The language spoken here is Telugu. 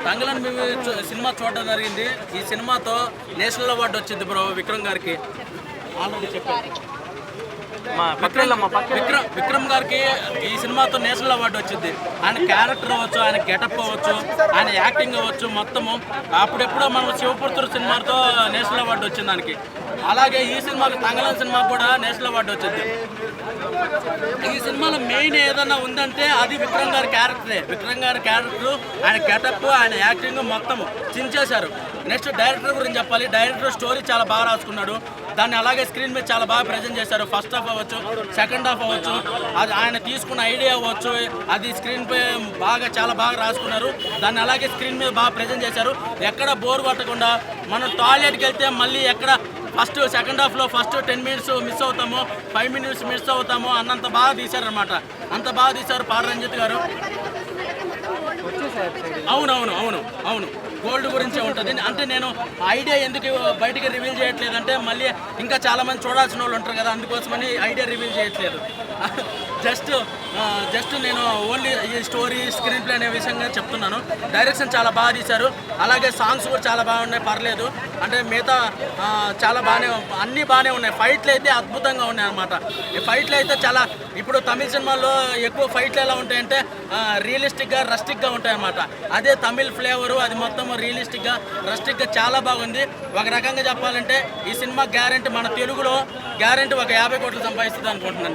తంగలన్ మేము సినిమా చూడడం జరిగింది. ఈ సినిమాతో నేషనల్ అవార్డు వచ్చింది బ్రో విక్రమ్ గారికి. ఆల్రెడీ చెప్పారు విక్రమ్ గారికి ఈ సినిమాతో నేషనల్ అవార్డు వచ్చింది. ఆయన క్యారెక్టర్ అవ్వచ్చు, ఆయన గెటప్ అవ్వచ్చు, ఆయన యాక్టింగ్ అవ్వచ్చు, మొత్తము అప్పుడెప్పుడో మనం శివపుత్రుడు సినిమాతో నేషనల్ అవార్డు వచ్చింది దానికి. అలాగే ఈ సినిమాకి తంగలన్ సినిమాకి కూడా నేషనల్ అవార్డు వచ్చింది. ఈ సినిమాలో మెయిన్ ఏదన్నా ఉందంటే అది విక్రమ్ గారి క్యారెక్టరే. విక్రమ్ గారి క్యారెక్టర్, ఆయన గెటప్, ఆయన యాక్టింగ్ మొత్తం చించేశారు. నెక్స్ట్ డైరెక్టర్ గురించి చెప్పాలి. డైరెక్టర్ స్టోరీ చాలా బాగా రాసుకున్నాడు. దాన్ని అలాగే స్క్రీన్ మీద చాలా బాగా ప్రజెంట్ చేశారు. ఫస్ట్ హాఫ్ అవ్వచ్చు, సెకండ్ హాఫ్ అవ్వచ్చు, అది ఆయన తీసుకున్న ఐడియా అవ్వచ్చు, అది స్క్రీన్ పై చాలా బాగా రాసుకున్నారు. దాన్ని అలాగే స్క్రీన్ మీద బాగా ప్రజెంట్ చేశారు. ఎక్కడ బోర్ కొట్టకుండా మనం టాయిలెట్కి వెళ్తే మళ్ళీ ఎక్కడ ఫస్ట్ సెకండ్ హాఫ్లో ఫస్ట్ 10 మినిట్స్ మిస్ అవుతాము, 5 మినిట్స్ మిస్ అవుతాము అన్నంత బాగా తీశారనమాట. అంత బాగా తీశారు పారంజిత్ గారు. అవును గోల్డ్ గురించే ఉంటుంది. అంటే నేను ఐడియా ఎందుకు బయటికి రివీల్ చేయట్లేదంటే మళ్ళీ ఇంకా చాలామంది చూడాల్సిన వాళ్ళు ఉంటారు కదా, అందుకోసమని ఐడియా రివీల్ చేయట్లేదు. జస్ట్ నేను ఓన్లీ ఈ స్టోరీ స్క్రీన్ ప్లే అనే విషయంగా చెప్తున్నాను. డైరెక్షన్ చాలా బాగా తీశారు. అలాగే సాంగ్స్ కూడా చాలా బాగున్నాయి, పర్లేదు. అంటే మిగతా చాలా అన్నీ బాగానే ఉన్నాయి. ఫైట్లు అయితే అద్భుతంగా ఉన్నాయి అనమాట. ఈ ఫైట్లు అయితే చాలా, ఇప్పుడు తమిళ సినిమాల్లో ఎక్కువ ఫైట్లు ఎలా ఉంటాయంటే రియలిస్టిక్గా రస్టిక్గా ఉంటాయి అన్నమాట. అదే తమిళ్ ఫ్లేవరు, అది మొత్తం రియలిస్టిక్గా రస్టిక్గా చాలా బాగుంది. ఒక రకంగా చెప్పాలంటే ఈ సినిమా గ్యారెంటీ మన తెలుగులో గ్యారెంటీ ఒక 50 కోట్లు సంపాదిస్తుంది అనుకుంటున్నాను.